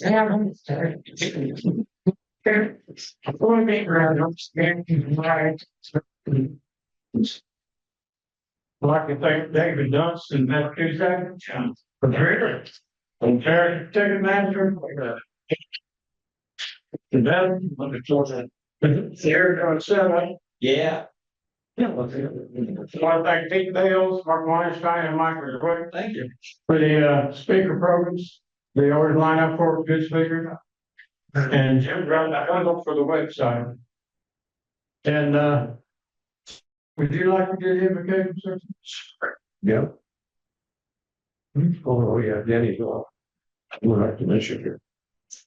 I'm going to make around right. I'd like to thank David Dunstan and that executive for very taking manager. And then, looking forward to Eric on seven. Yeah. Yeah. I want to thank Pete Bales, Mark Weinstein, and Michael Roy. Thank you for the speaker programs. They always line up for good speakers. And Jim Brown, I look for the website. And would you like to do the invocation, sir? Yeah. Oh, yeah, Danny's off. We'd like to mention here.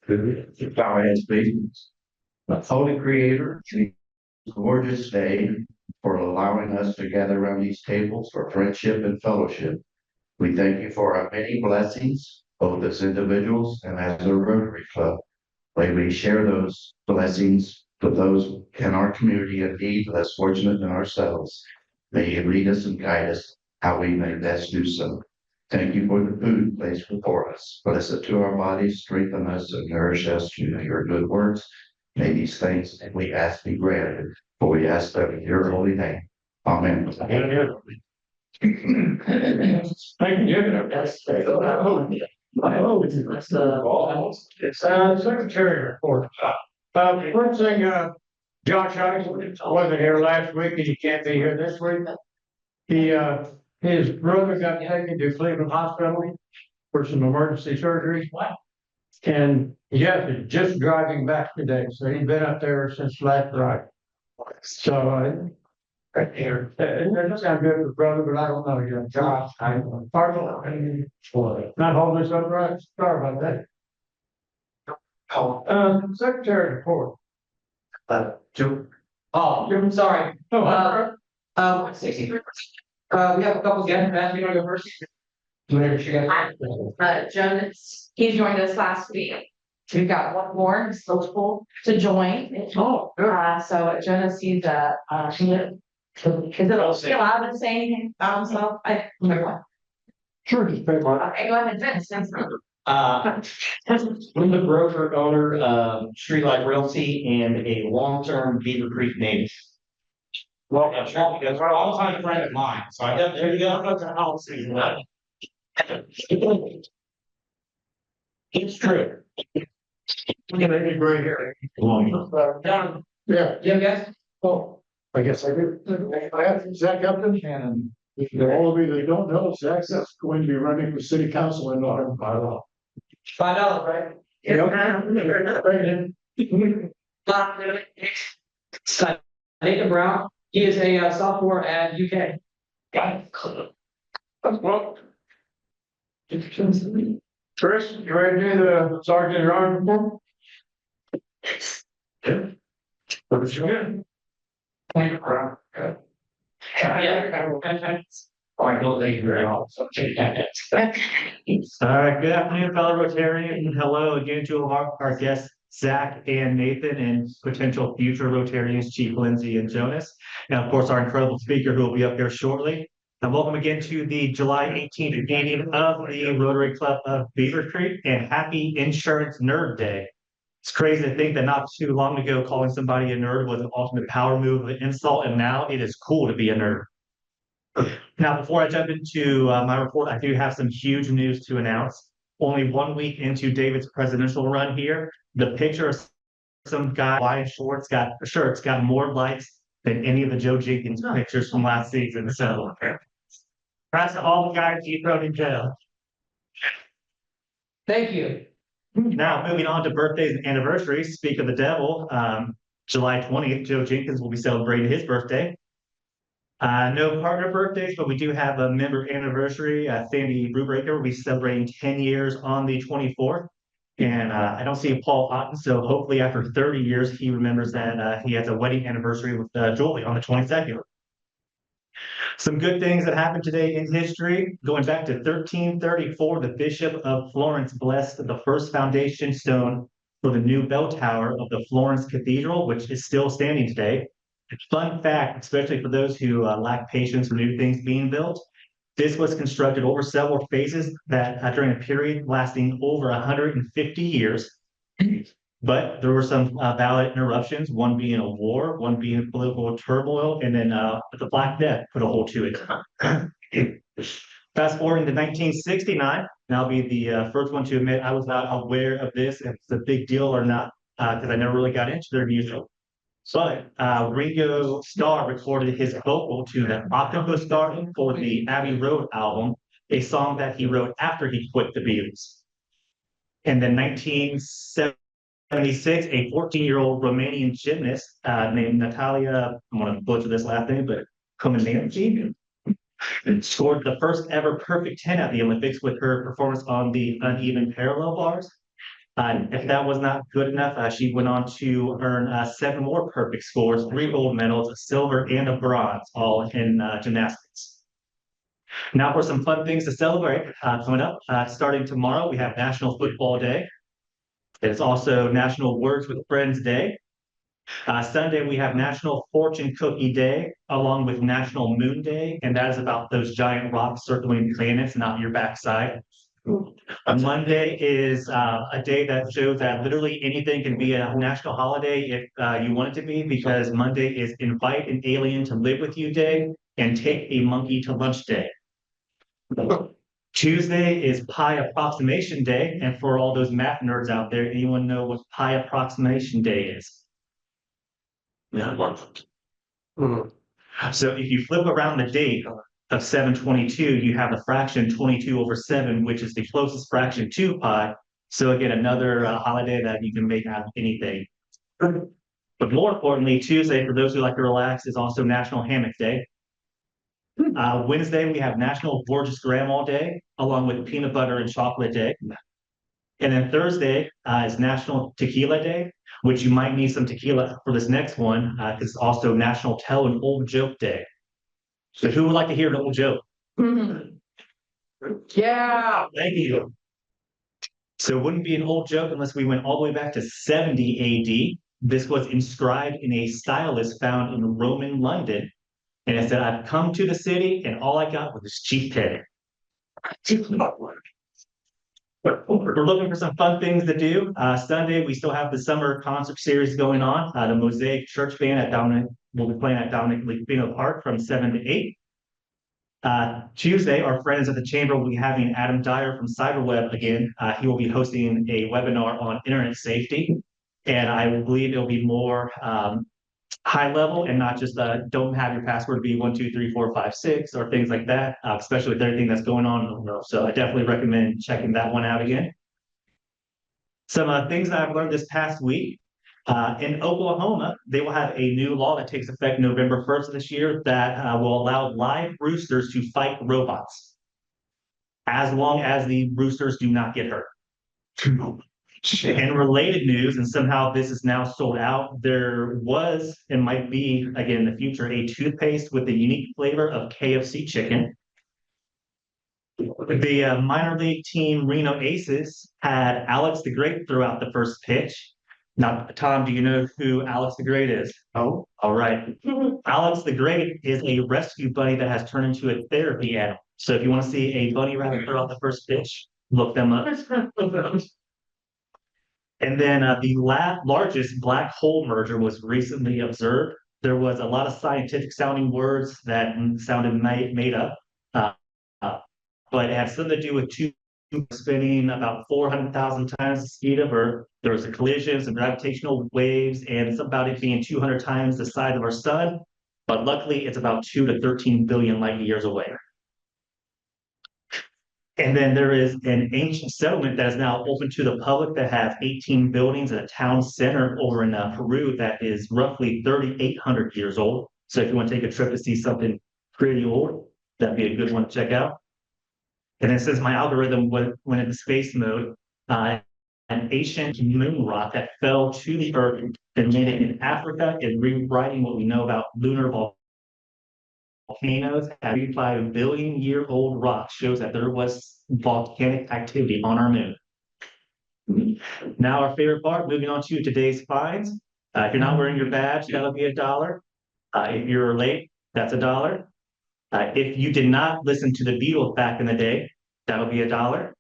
Bow our heads, please. Holy Creator, gorgeous day for allowing us to gather around these tables for friendship and fellowship. We thank you for our many blessings, both as individuals and as a Rotary Club. May we share those blessings with those in our community in need, less fortunate than ourselves. May you lead us and guide us how we may best do so. Thank you for the food placed before us. Bless it to our bodies, strengthen us, and nourish us to your good works. May these things that we ask be granted, for we ask them in your holy name. Amen. Thank you. Secretary report. First thing, Josh wasn't here last week and he can't be here this week. His brother got taken to Cleveland Hospital for some emergency surgery. And Jeff is just driving back today, so he's been up there since last Friday. So, right here, it doesn't sound good for brother, but I don't know, you know, Josh, not holding us up right, sorry about that. Secretary report. Jim. Oh, Jim, sorry. Oh, 63%. We have a couple again. Beth, you want to go first? Jonas, he joined us last week. We've got one more still full to join. oh, good. So Jonas, he's is it allowed to say anything about himself? Sure, just pay my. Okay, go ahead, Vince. I'm the broker owner of Streetlight Realty and a long-term Beavercreek native. Well, that's because we're a long-time friend of mine, so I got there. You go. It's true. Maybe right here. Down. Yeah. Yes. Oh, I guess I did. I have Zach Upton, and for all of you that don't know, Zach's going to be running for city council in November. $5, right? Nathan Brown, he is a sophomore at UK. Well, Chris, you ready to do the sergeant at arms report? Yeah. Looks good. Thank you, Brown. Good. I don't think you're all. All right, good afternoon, fellow Rotarians, and hello again to our guests, Zach and Nathan, and potential future Rotarians, Chief Lindsay and Jonas. And of course, our incredible speaker who will be up here shortly. And welcome again to the July 18th meeting of the Rotary Club of Beavercreek, and happy Insurance Nerd Day. It's crazy to think that not too long ago, calling somebody a nerd was an ultimate power move, an insult, and now it is cool to be a nerd. Now, before I jump into my report, I do have some huge news to announce. Only 1 week into David's presidential run here, the picture of some guy white shorts got more likes than any of the Joe Jenkins pictures from last season. So, that's all the guys you thrown in jail. Thank you. Now, moving on to birthdays and anniversaries. Speak of the devil, July 20th, Joe Jenkins will be celebrating his birthday. No partner birthdays, but we do have a member anniversary. Sandy Brubaker will be celebrating 10 years on the 24th. And I don't see Paul Otten, so hopefully after 30 years, he remembers that he has a wedding anniversary with Julie on the 22nd. Some good things that happened today in history. Going back to 1334, the Bishop of Florence blessed the first foundation stone for the new bell tower of the Florence Cathedral, which is still standing today. Fun fact, especially for those who lack patience for new things being built, This was constructed over several phases that during a period lasting over 150 years. But there were some valid interruptions, one being a war, one being political turmoil, and then the Black Death put a hold to it. Fast forwarding to 1969, and I'll be the first one to admit I was not aware of this, if it's a big deal or not, because I never really got into their music. But Ringo Starr recorded his vocal to the Octopus Garden for the Abbey Road album, a song that he wrote after he quit the Beatles. And then 1976, a 14-year-old Romanian gymnast named Natalia, I'm going to butcher this last name, but Comaneci, scored the first ever perfect 10 at the Olympics with her performance on the uneven parallel bars. If that was not good enough, she went on to earn 7 more perfect scores, 3 gold medals, a silver and a bronze, all in gymnastics. Now for some fun things to celebrate coming up. Starting tomorrow, we have National Football Day. It's also National Words with Friends Day. Sunday, we have National Fortune Cookie Day, along with National Moon Day, and that is about those giant rocks circling planets, not your backside. Monday is a day that shows that literally anything can be a national holiday if you want it to be, because Monday is Invite an Alien to Live with You Day and Take a Monkey to Lunch Day. Tuesday is Pi Approximation Day, and for all those math nerds out there, anyone know what Pi Approximation Day is? So if you flip around the date of 722, you have the fraction 22/7, which is the closest fraction to pi. So again, another holiday that you can make out of anything. But more importantly, Tuesday, for those who like to relax, is also National Hammock Day. Wednesday, we have National Gorgeous Grandma Day, along with Peanut Butter and Chocolate Day. And then Thursday is National Tequila Day, which you might need some tequila for this next one, because it's also National Tell an Old Joke Day. So who would like to hear an old joke? Yeah. Thank you. So it wouldn't be an old joke unless we went all the way back to 70 AD. This was inscribed in a stylus found in Roman London. And it said, I've come to the city and all I got was this cheap pig. We're looking for some fun things to do. Sunday, we still have the summer concert series going on. The Mosaic Church Band at Dominic will be playing at Dominic Lefino Park from 7 to 8. Tuesday, our friends at the Chamber will be having Adam Dyer from Cyberweb again. He will be hosting a webinar on internet safety. And I believe it'll be more high level and not just don't have your password be 1234556 or things like that, especially with everything that's going on. So I definitely recommend checking that one out again. Some things that I've learned this past week. In Oklahoma, they will have a new law that takes effect November 1st of this year that will allow live roosters to fight robots, as long as the roosters do not get hurt. In related news, and somehow this is now sold out, there was and might be, again, in the future, a toothpaste with the unique flavor of KFC chicken. The minor league team Reno Aces had Alex the Great throw out the first pitch. Now, Tom, do you know who Alex the Great is? Oh, all right. Alex the Great is a rescue bunny that has turned into a therapy animal. So if you want to see a bunny rabbit throw out the first pitch, look them up. And then the largest black hole merger was recently observed. There was a lot of scientific sounding words that sounded made up, but it had something to do with two spinning about 400,000 times the speed of Earth. There was a collision, some gravitational waves, and it's about it being 200 times the size of our sun. But luckily, it's about 2 to 13 billion light years away. And then there is an ancient settlement that is now open to the public that has 18 buildings and a town center over in Peru that is roughly 3,800 years old. So if you want to take a trip to see something pretty old, that'd be a good one to check out. And then since my algorithm went into space mode, an ancient moon rock that fell to the Earth and made it in Africa is rewriting what we know about lunar volcanoes. A 35 billion year old rock shows that there was volcanic activity on our moon. Now our favorite part, moving on to today's fines. If you're not wearing your badge, that'll be $1. If you're late, that's $1. If you did not listen to the Beatles back in the day, that'll be $1.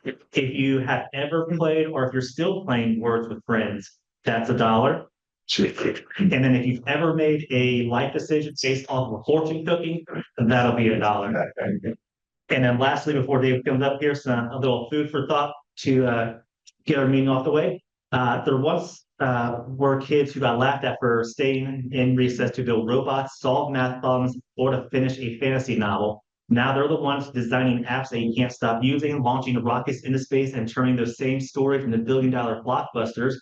If you have ever played or if you're still playing Words with Friends, that's $1. And then if you've ever made a life decision based off of a fortune cookie, that'll be $1. And then lastly, before Dave comes up here, a little food for thought to get our meeting off the way. There once were kids who got laughed at for staying in recess to build robots, solve math problems, or to finish a fantasy novel. Now they're the ones designing apps that you can't stop using, launching rockets into space, and turning those same stories into billion-dollar blockbusters.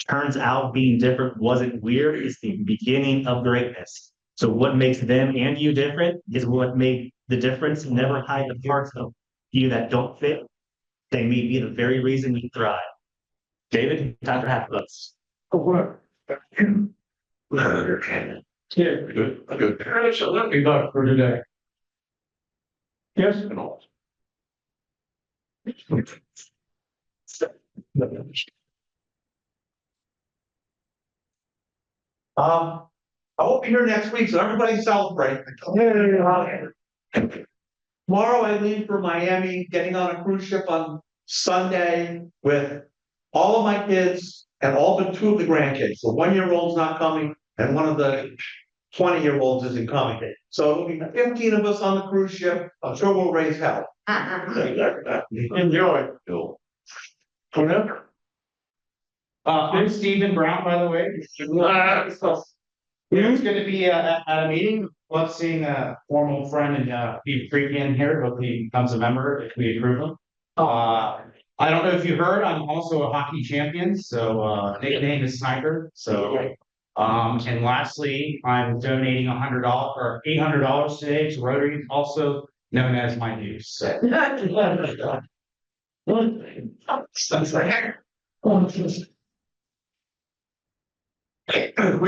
Turns out being different wasn't weird, it's the beginning of greatness. So what makes them and you different is what made the difference. Never hide the parts of you that don't fit. They may be the very reason you thrive. David, time for half books. What? Yeah, good. So let me look for today. Yes. I won't be here next week, so everybody celebrate. Tomorrow I leave for Miami, getting on a cruise ship on Sunday with all of my kids and all but 2 of the grandkids. The 1-year-old's not coming and one of the 20-year-olds isn't coming. So it'll be 15 of us on the cruise ship. I'm sure we'll raise hell. Enjoy. Whatever. I'm Stephen Brown, by the way. Who's gonna be at a meeting? Love seeing a formal friend in Beavercreek in here. Hope he becomes a member if we approve him. I don't know if you heard, I'm also a hockey champion, so nickname is Sniper. So and lastly, I'm donating $100 or $800 today to Rotary, also known as my dues. So. We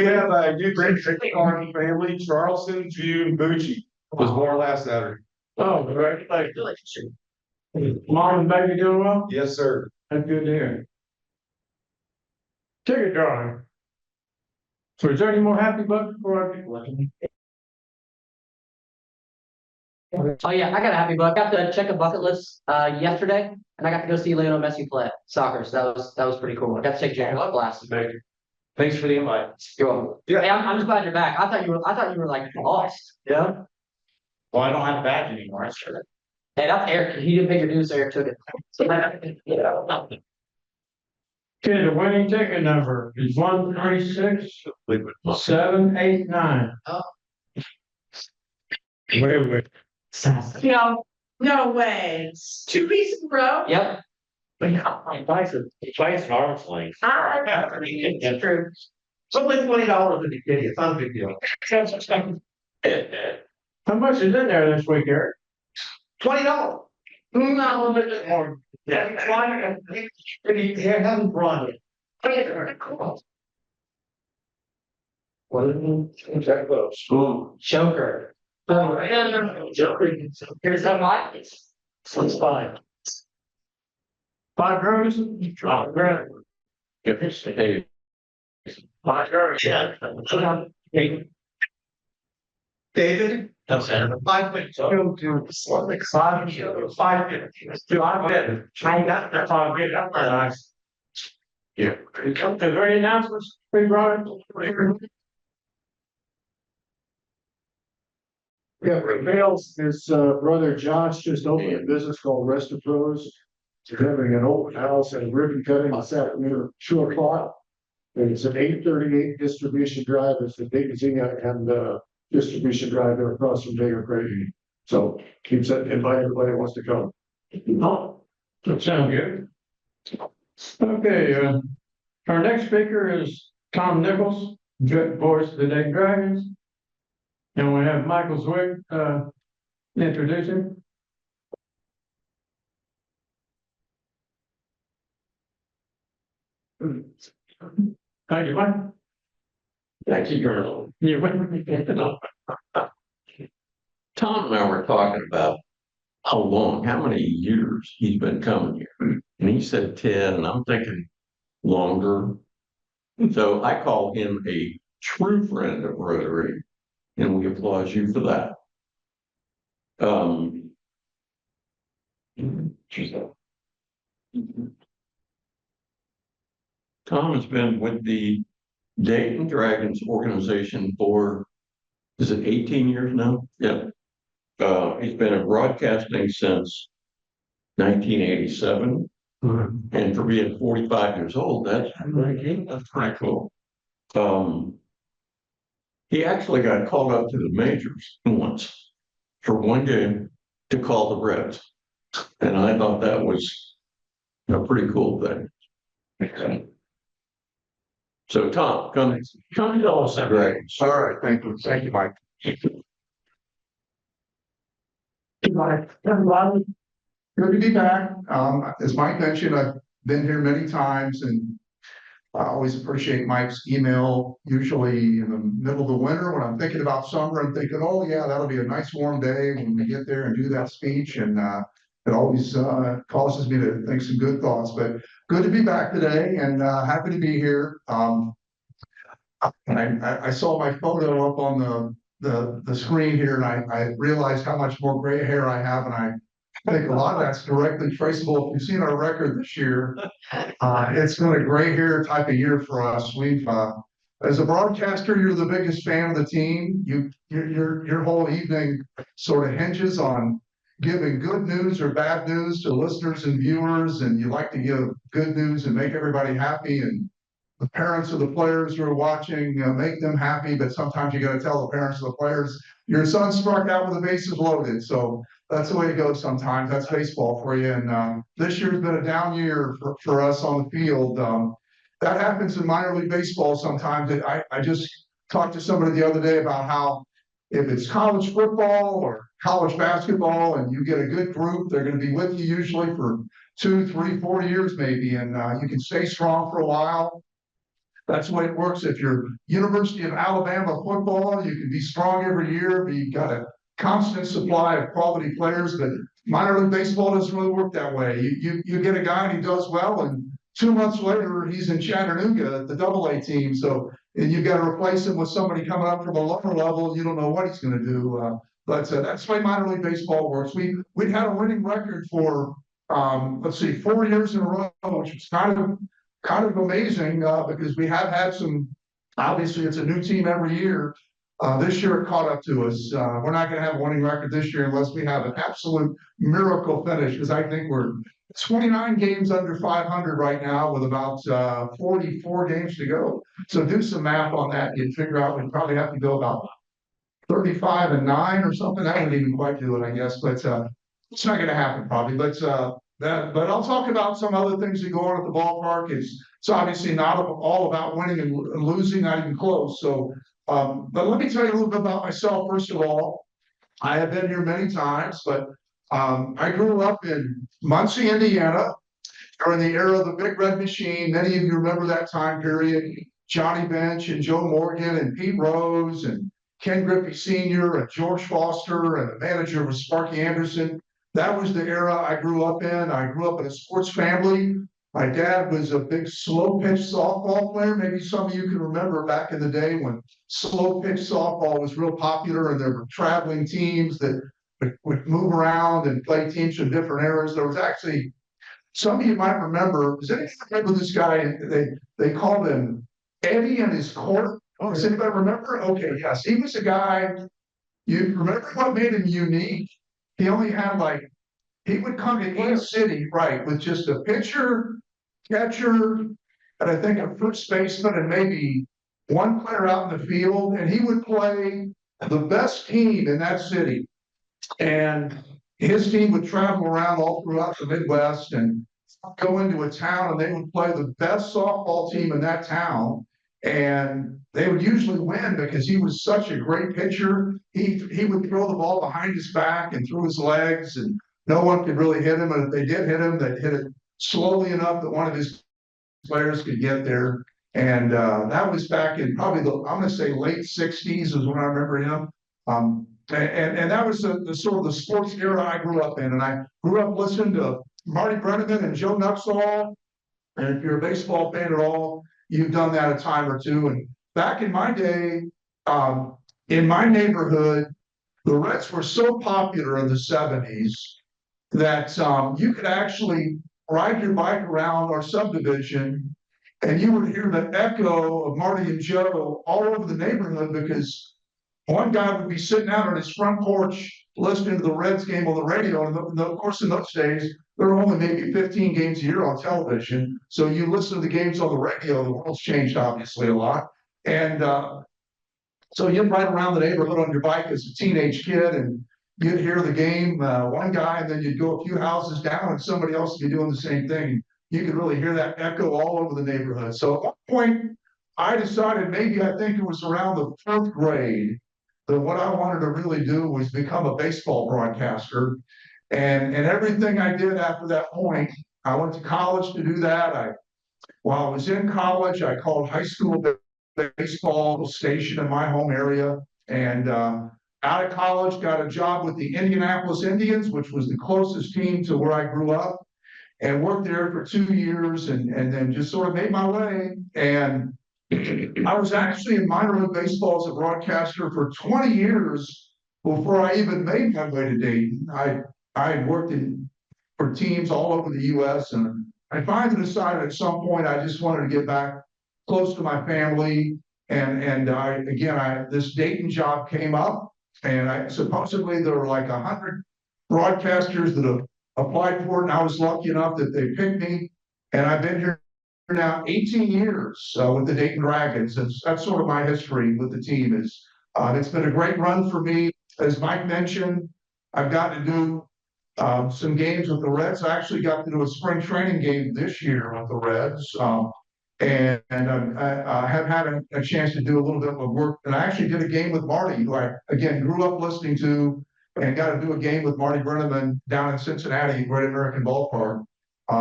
have a new Army family, Charleston June Bucci was born last Saturday. Oh, right, like. Mom and baby doing well? Yes, sir. That's good to hear. Ticket drawing. So is there any more happy bucks before I get? Oh yeah, I got a happy buck. I got to check a bucket list yesterday, and I got to go see Lionel Messi play soccer. So that was pretty cool. I got to take Jared last. Thanks for the invite. You're welcome. Yeah. Hey, I'm just glad you're back. I thought you were like lost. Yeah. Well, I don't have a badge anymore. That's true. Hey, that's Eric. He didn't pay your dues, so Eric took it. Okay, the winning ticket number is 136-789. Wait. No way. It's 2 weeks in a row. Yep. Twice an arm's length. It's true. Something like $20 in the kitty, it's not a big deal. How much is in there this week, Eric? $20. No. More. Yeah. It hasn't brought it. What is that? Joker. Here's how much. It's fine. 5 rows? Oh, right. Hey. 5 rows. Yeah. David? No, Senator. 5 minutes. Go to 5 minutes. 5 minutes. Try that, that's all good, that's very nice. Yeah. Is there any announcements, we brought? Yeah, Vale's, his brother Josh just opened a business called Rest of Pros. They're having an open house and ribbon cutting this afternoon at 2:00. And it's an 838 distribution drive, it's the big Zinga and distribution drive there across from Beavercreek. So keeps it, invite everybody who wants to come. Oh, that sounds good. Okay, our next speaker is Tom Nichols, voice of the Dayton Dragons. And we have Michael Zwick, introduce him. Thank you, Mike. Thank you, Colonel. You're welcome. Tom and I were talking about how many years he's been coming here. And he said 10, and I'm thinking longer. So I call him a true friend of Rotary, and we applaud you for that. Um. Tom has been with the Dayton Dragons organization for, is it 18 years now? Yeah. He's been in broadcasting since 1987. And for being 45 years old, that's pretty cool. He actually got called up to the majors once for one game to call the Reds. And I thought that was a pretty cool thing. So Tom, come tell us that. Great. All right. Thank you, Mike. Good everybody. Good to be back. As Mike mentioned, I've been here many times and I always appreciate Mike's email, usually in the middle of the winter when I'm thinking about summer and thinking, oh yeah, that'll be a nice warm day when we get there and do that speech. And it always causes me to think some good thoughts, but good to be back today and happy to be here. I saw my photo up on the screen here and I realized how much more gray hair I have. And I think a lot of that's directly traceable. If you've seen our record this year, it's been a gray hair type of year for us. We've, as a broadcaster, you're the biggest fan of the team. Your whole evening sort of hinges on giving good news or bad news to listeners and viewers. And you like to give good news and make everybody happy. And the parents of the players who are watching, make them happy, but sometimes you got to tell the parents of the players, your son struck out with the bases loaded. So that's the way it goes sometimes. That's baseball for you. And this year's been a down year for us on the field. That happens in minor league baseball sometimes. I just talked to somebody the other day about how if it's college football or college basketball and you get a good group, they're going to be with you usually for 2, 3, 4 years maybe, and you can stay strong for a while. That's the way it works. If you're University of Alabama football, you can be strong every year, but you've got a constant supply of quality players. But minor league baseball doesn't really work that way. You get a guy and he does well, and 2 months later he's in Chattanooga at the AA team. So and you've got to replace him with somebody coming up from a lower level. You don't know what he's going to do. But that's the way minor league baseball works. We'd had a winning record for 4 years in a row, which was kind of amazing because we have had some, obviously it's a new team every year. This year it caught up to us. We're not going to have a winning record this year unless we have an absolute miracle finish, because I think we're 29 games under 500 right now with about 44 games to go. So do some math on that. You'd figure out we'd probably have to go about 35-9 or something. I wouldn't even quite do it, I guess, but it's not going to happen probably. But I'll talk about some other things that go on at the ballpark. It's obviously not all about winning and losing, not even close. So, but let me tell you a little bit about myself. First of all, I have been here many times, but I grew up in Muncie, Indiana, during the era of the Big Red Machine. Many of you remember that time period. Johnny Bench and Joe Morgan and Pete Rose and Ken Griffey Sr. and George Foster and the manager was Sparky Anderson. That was the era I grew up in. I grew up in a sports family. My dad was a big slow pitch softball player. Maybe some of you can remember back in the day when slow pitch softball was real popular and there were traveling teams that would move around and play teams from different eras. There was actually, some of you might remember, does anybody remember this guy? They called him Eddie and his court. Oh, does anybody remember? Okay, yes. He was a guy, you remember what made him unique? He only had he would come to each city, right, with just a pitcher, catcher, and I think a first baseman and maybe one player out in the field, and he would play the best team in that city. And his team would travel around all throughout the Midwest and go into a town and they would play the best softball team in that town. And they would usually win because he was such a great pitcher. He would throw the ball behind his back and through his legs, and no one could really hit him. And if they did hit him, they'd hit it slowly enough that one of his players could get there. And that was back in probably I'm going to say late 60s is when I remember him. And that was the sort of the sports era I grew up in. And I grew up listening to Marty Brennaman and Joe Nuxall. And if you're a baseball fan at all, you've done that a time or two. And back in my day, in my neighborhood, The Reds were so popular in the seventies that you could actually ride your bike around our subdivision and you would hear the echo of Marty and Joe all over the neighborhood because one guy would be sitting out on his front porch listening to the Reds game on the radio. And of course, in those days, there were only maybe 15 games a year on television. So you listen to the games on the radio, the world's changed obviously a lot. And so you'd ride around the neighborhood on your bike as a teenage kid and you'd hear the game, one guy, and then you'd go a few houses down and somebody else would be doing the same thing. You could really hear that echo all over the neighborhood. So at one point, I decided maybe I think it was around the fourth grade that what I wanted to really do was become a baseball broadcaster. And everything I did after that point, I went to college to do that. While I was in college, I called high school baseball station in my home area. And out of college, got a job with the Indianapolis Indians, which was the closest team to where I grew up, and worked there for 2 years and then just sort of made my way. And I was actually in minor league baseball as a broadcaster for 20 years before I even made my way to Dayton. I had worked for teams all over the US, and I finally decided at some point I just wanted to get back close to my family. And this Dayton job came up, and supposedly there were like 100 broadcasters that have applied for it, and I was lucky enough that they picked me. And I've been here now 18 years with the Dayton Dragons. That's sort of my history with the team. It's been a great run for me. As Mike mentioned, I've got to do some games with the Reds. I actually got to do a spring training game this year with the Reds. And I have had a chance to do a little bit of work. And I actually did a game with Marty, who I, again, grew up listening to, and got to do a game with Marty Brenneman down in Cincinnati, Great American Ballpark,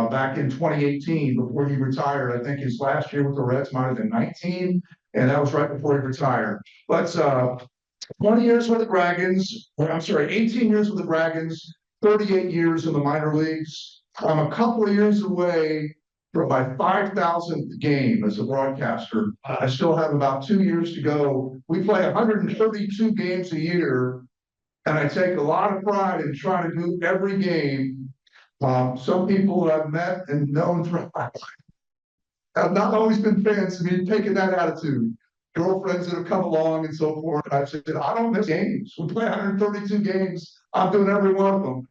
back in 2018 before he retired. I think his last year with the Reds might have been 19, and that was right before he retired. But 20 years with the Dragons, 18 years with the Dragons, 38 years in the minor leagues. I'm a couple of years away from my 5,000th game as a broadcaster. I still have about 2 years to go. We play 132 games a year, and I take a lot of pride in trying to do every game. Some people that I've met and known throughout my life have not always been fans of me taking that attitude. Girlfriends that have come along and so forth. I've said, I don't miss games. We play 132 games. I'm doing every one of them.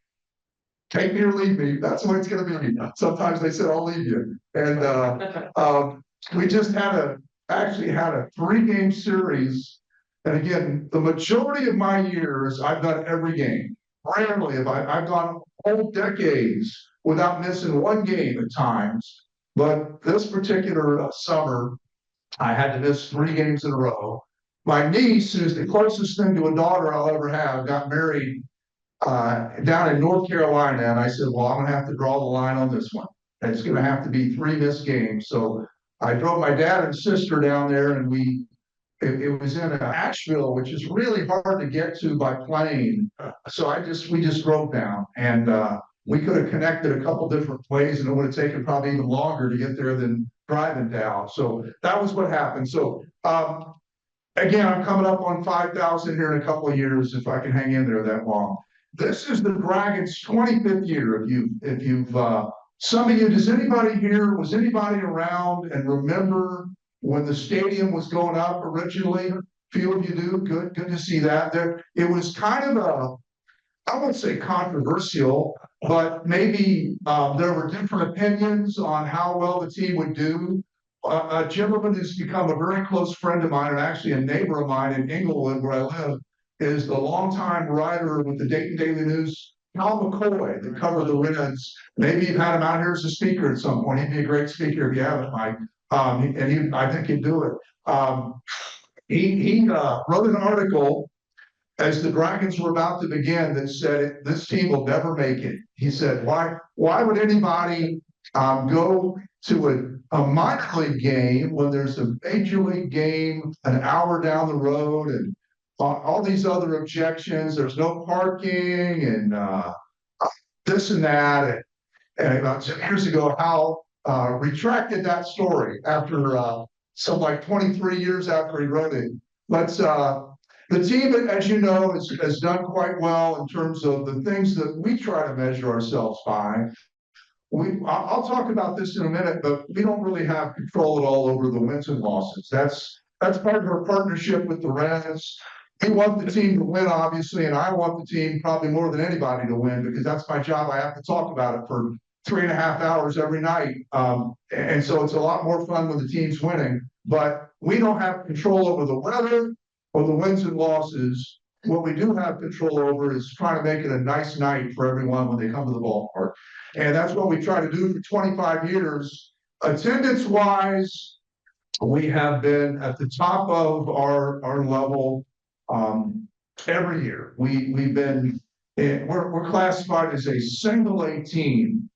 Take me or leave me. That's the way it's going to be. Sometimes they said, I'll leave you. And we just actually had a 3-game series. And again, the majority of my years, I've done every game. Rarely have I've gone whole decades without missing one game at times. But this particular summer, I had to miss 3 games in a row. My niece, who's the closest thing to a daughter I'll ever have, got married down in North Carolina. And I said, well, I'm going to have to draw the line on this one. It's going to have to be 3 missed games. So I drove my dad and sister down there, and it was in Asheville, which is really hard to get to by plane. So we just drove down, and we could have connected a couple different ways, and it would have taken probably even longer to get there than driving down. So that was what happened. So again, I'm coming up on 5,000 here in a couple of years if I can hang in there that long. This is the Dragons' 25th year. If you've some of you, was anybody around and remember when the stadium was going up originally? A few of you do. Good to see that. It was kind of I won't say controversial, but maybe there were different opinions on how well the team would do. A gentleman who's become a very close friend of mine and actually a neighbor of mine in Englewood, where I live, is the longtime writer with the Dayton Daily News, Cal McCoy, that covered the Reds. Maybe you've had him out here as a speaker at some point. He'd be a great speaker if you haven't, Mike. I think he'd do it. He wrote an article as the Dragons were about to begin that said this team will never make it. He said, why would anybody go to a minor league game when there's a major league game an hour down the road, and all these other objections? There's no parking and this and that. And about 10 years ago, Hal retracted that story after some like 23 years after he wrote it. the team, as you know, has done quite well in terms of the things that we try to measure ourselves by. I'll talk about this in a minute, but we don't really have control at all over the wins and losses. That's part of our partnership with the Reds. We want the team to win, obviously, and I want the team probably more than anybody to win because that's my job. I have to talk about it for 3.5 hours every night. And so it's a lot more fun when the team's winning, but we don't have control over the weather or the wins and losses. What we do have control over is trying to make it a nice night for everyone when they come to the ballpark. And that's what we try to do for 25 years. Attendance wise, we have been at the top of our level every year. We're classified as a single A team,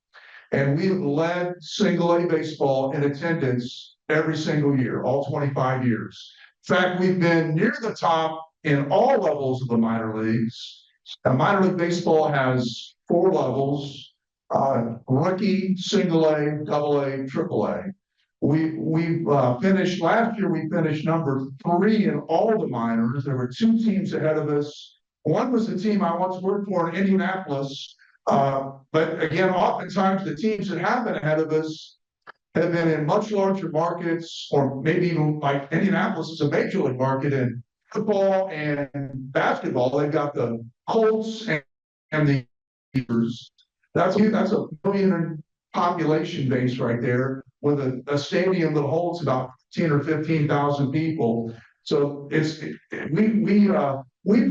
and we've led single A baseball in attendance every single year, all 25 years. In fact, we've been near the top in all levels of the minor leagues. Minor League Baseball has 4 levels. Rookie, single A, double A, triple A. We finished last year. We finished number 3 in all the minors. There were 2 teams ahead of us. One was the team I once worked for in Indianapolis. But again, oftentimes the teams that have been ahead of us have been in much larger markets, or maybe even like Indianapolis is a major league market in football and basketball. They've got the Colts and the Beavers. That's a million population base right there with a stadium that holds about 10 or 15,000 people. So we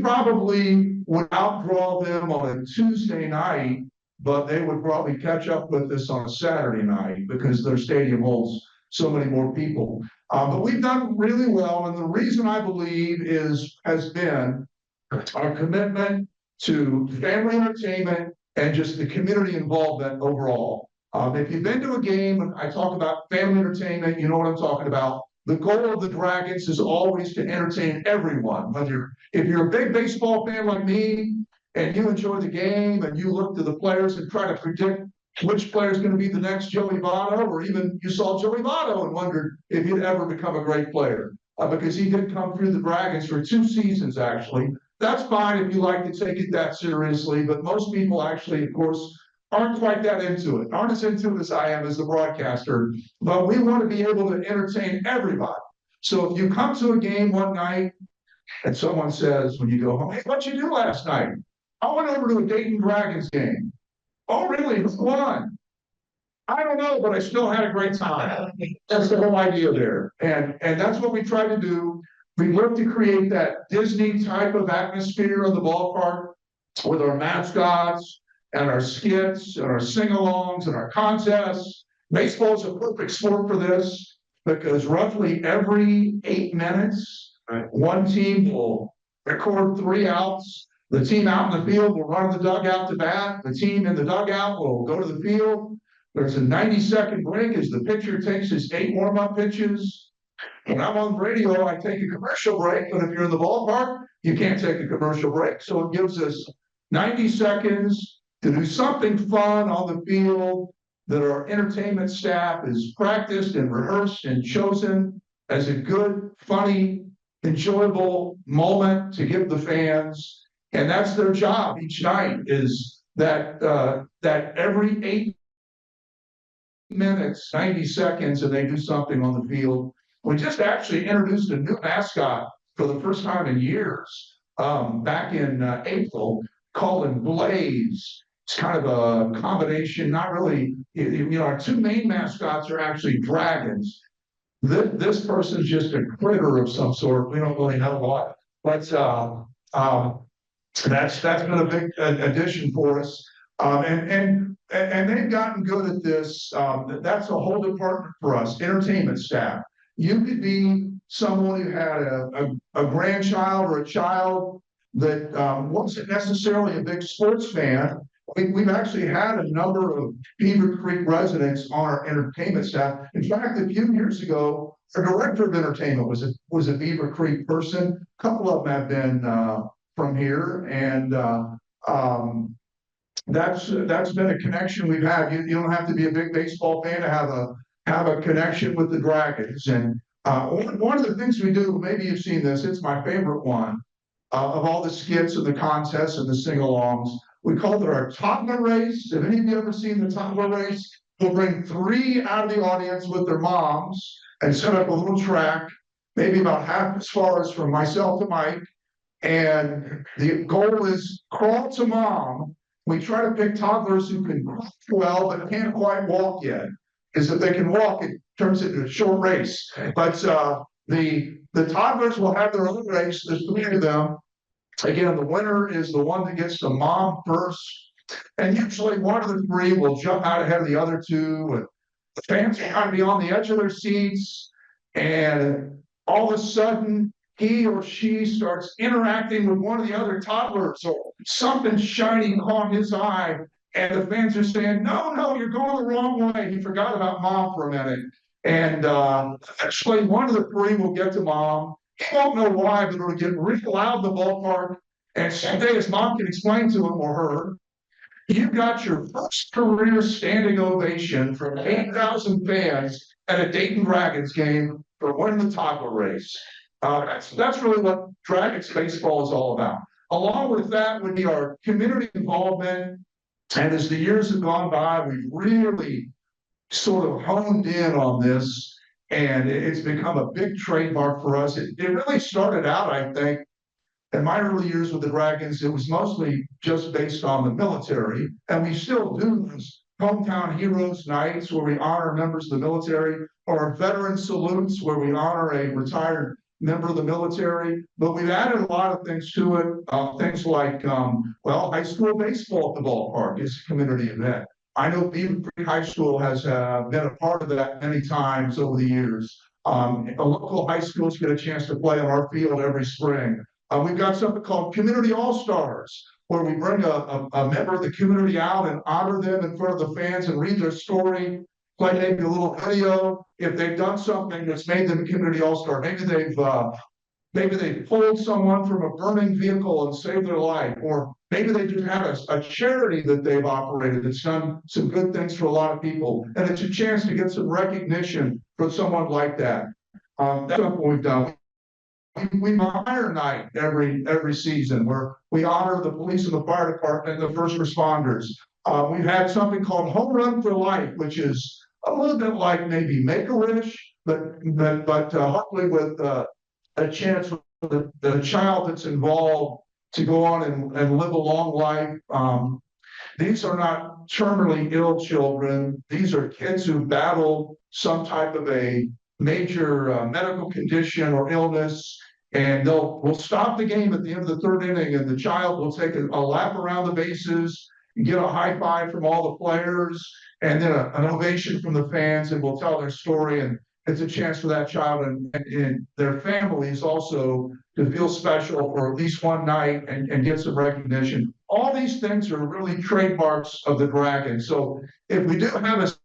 probably would outdraw them on a Tuesday night, but they would probably catch up with us on a Saturday night because their stadium holds so many more people. But we've done really well, and the reason I believe has been our commitment to family entertainment and just the community involvement overall. If you've been to a game, and I talk about family entertainment, you know what I'm talking about. The goal of the Dragons is always to entertain everyone. If you're a big baseball fan like me, and you enjoy the game, and you look to the players and try to predict which player is going to be the next Joey Votto, or even you saw Joey Votto and wondered if he'd ever become a great player, because he did come through the Dragons for 2 seasons, actually. That's fine if you like to take it that seriously, but most people actually, of course, aren't quite that into it, aren't as into it as I am as the broadcaster, but we want to be able to entertain everybody. So if you come to a game one night and someone says, when you go home, hey, what'd you do last night? I went over to a Dayton Dragons game. Oh, really? Who won? I don't know, but I still had a great time. That's the whole idea there. And that's what we try to do. We look to create that Disney type of atmosphere of the ballpark with our mascots and our skits and our sing-alongs and our contests. Baseball is a perfect sport for this because roughly every 8 minutes, one team will record 3 outs. The team out in the field will run the dugout to bat. The team in the dugout will go to the field. There's a 90-second break as the pitcher takes his 8 warm-up pitches. When I'm on the radio, I take a commercial break, but if you're in the ballpark, you can't take a commercial break. So it gives us 90 seconds to do something fun on the field that our entertainment staff is practiced and rehearsed and chosen as a good, funny, enjoyable moment to give the fans. And that's their job each night, is that every 8 minutes, 90 seconds, and they do something on the field. We just actually introduced a new mascot for the first time in years, back in April, called him Blaze. It's kind of a combination, not really, our 2 main mascots are actually dragons. This person's just a critter of some sort. We don't really know what, but that's been a big addition for us. And they've gotten good at this. That's a whole department for us, entertainment staff. You could be someone who had a grandchild or a child that wasn't necessarily a big sports fan. We've actually had a number of Beavercreek residents on our entertainment staff. In fact, a few years ago, our director of entertainment was a Beavercreek person. A couple of them have been from here, and that's been a connection we've had. You don't have to be a big baseball fan to have a connection with the Dragons. And one of the things we do, maybe you've seen this, it's my favorite one. of all the skits and the contests and the sing-alongs. We called it our toddler race. Have any of you ever seen the toddler race? We'll bring 3 out of the audience with their moms and set up a little track, maybe about half as far as from myself to Mike. And the goal is crawl to mom. We try to pick toddlers who can walk well, but can't quite walk yet. Because if they can walk, it turns into a short race. But the toddlers will have their own race. There's 3 of them. Again, the winner is the one that gets to mom first. And usually one of the 3 will jump out ahead of the other 2. And the fans will kind of be on the edge of their seats. And all of a sudden, he or she starts interacting with one of the other toddlers, or something shiny caught his eye. And the fans are saying, no, you're going the wrong way. He forgot about mom for a minute. And actually, one of the 3 will get to mom. He won't know why, but it'll get really loud in the ballpark. And someday his mom can explain to him or her, you got your first career standing ovation from 8,000 fans at a Dayton Dragons game for winning the toddler race. That's really what Dragons baseball is all about. Along with that would be our community involvement. And as the years have gone by, we've really sort of honed in on this, and it's become a big trademark for us. It really started out, I think, in my early years with the Dragons, it was mostly just based on the military, and we still do these hometown heroes nights where we honor members of the military, or veteran salutes where we honor a retired member of the military. But we've added a lot of things to it, things like, high school baseball at the ballpark is a community event. I know Beavercreek High School has been a part of that many times over the years. The local high schools get a chance to play on our field every spring. We've got something called Community All-Stars, where we bring a member of the community out and honor them in front of the fans and read their story, play maybe a little video. If they've done something that's made them a community all-star, maybe they've pulled someone from a burning vehicle and saved their life, or maybe they just had a charity that they've operated that's done some good things for a lot of people, and it's a chance to get some recognition for someone like that. That's something we've done. We have a fire night every season where we honor the police and the fire department and the first responders. We've had something called Home Run for Life, which is a little bit like maybe Make-A-Wish, but hopefully with a chance for the child that's involved to go on and live a long life. These are not terminally ill children. These are kids who battle some type of a major medical condition or illness, and we'll stop the game at the end of the 3rd inning, and the child will take a lap around the bases, get a high five from all the players, and then an ovation from the fans, and we'll tell their story. And it's a chance for that child and their families also to feel special for at least one night and get some recognition. All these things are really trademarks of the Dragons. So if we do have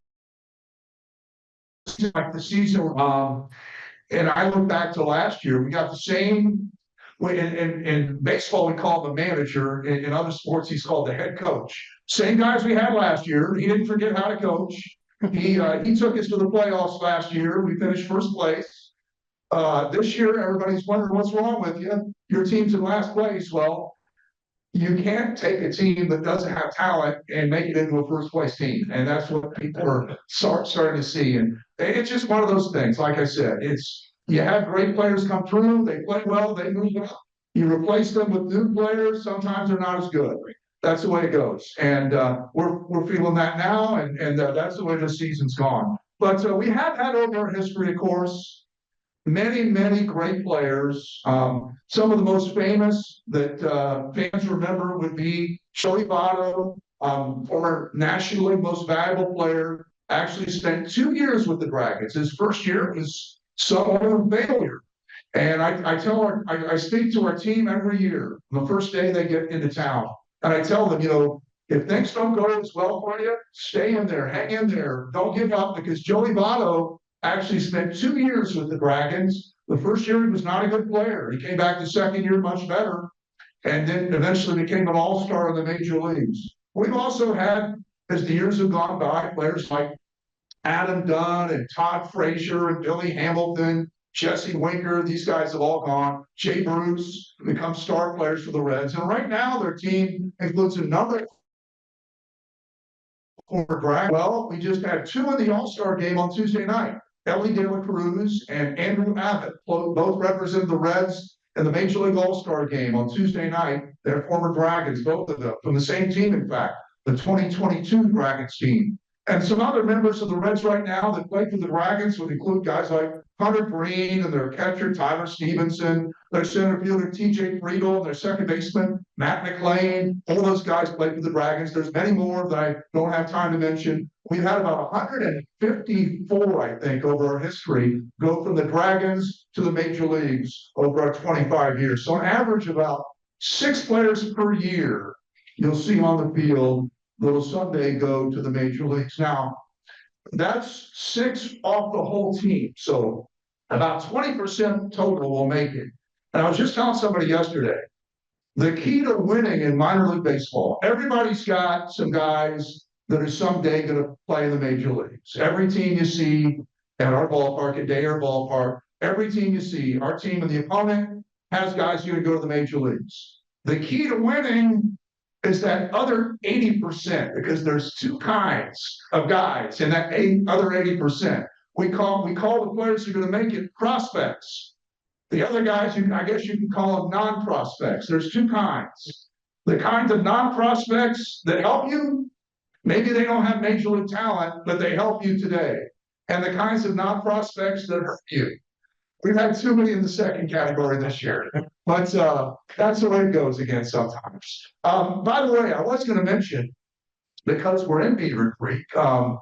like the season, and I look back to last year, we got the same. In baseball, we call the manager. In other sports, he's called the head coach. Same guys we had last year. He didn't forget how to coach. He took us to the playoffs last year. We finished first place. This year, everybody's wondering what's wrong with you. Your team's in last place. Well, you can't take a team that doesn't have talent and make it into a first place team. And that's what people are starting to see. And it's just one of those things. Like I said, you have great players come through, they play well, they move up. You replace them with new players, sometimes they're not as good. That's the way it goes. And we're feeling that now, and that's the way the season's gone. But we have had over our history, of course, many great players. Some of the most famous that fans remember would be Joey Votto, former National League Most Valuable Player, actually spent 2 years with the Dragons. His first year was somewhat of a failure. And I speak to our team every year, the first day they get into town. And I tell them, if things don't go as well for you, stay in there, hang in there, don't give up, because Joey Votto actually spent 2 years with the Dragons. The first year he was not a good player. He came back the second year much better, and then eventually became an all-star in the major leagues. We've also had, as the years have gone by, players like Adam Dunn and Todd Frazier and Billy Hamilton, Jesse Winker, these guys have all gone. Jay Bruce become star players for the Reds. And right now their team includes a number of former drag. Well, we just had two in the All-Star game on Tuesday night. Ellie De La Cruz and Andrew Abbott both represent the Reds in the Major League All-Star game on Tuesday night. They're former Dragons, both of them, from the same team, in fact, the 2022 Dragons team. And some other members of the Reds right now that play for the Dragons would include guys like Hunter Green and their catcher Tyler Stevenson, their center fielder TJ Friedel, and their second baseman Matt McLean. All those guys play for the Dragons. There's many more that I don't have time to mention. We've had about 154, I think, over our history go from the Dragons to the major leagues over our 25 years. So on average, about 6 players per year you'll see on the field that'll someday go to the major leagues. Now, that's 6 off the whole team. So about 20% total will make it. And I was just telling somebody yesterday, the key to winning in minor league baseball, everybody's got some guys that are someday going to play in the major leagues. Every team you see at our ballpark, at Dayer Ballpark, every team you see, our team and the opponent has guys who are going to go to the major leagues. The key to winning is that other 80%, because there's 2 kinds of guys in that other 80%. We call the players who are going to make it prospects. The other guys, I guess you can call them non-prospects. There's 2 kinds. The kinds of non-prospects that help you, maybe they don't have major league talent, but they help you today. And the kinds of non-prospects that hurt you. We've had too many in the second category this year, but that's the way it goes again sometimes. By the way, I was going to mention, because we're in Beavercreek,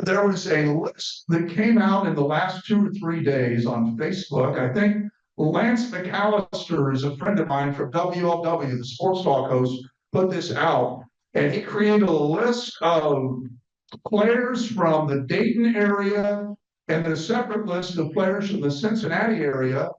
there was a list that came out in the last 2 or 3 days on Facebook. I think Lance McAllister is a friend of mine from WLW, the sports talk host, put this out, and he created a list of players from the Dayton area and a separate list of players from the Cincinnati area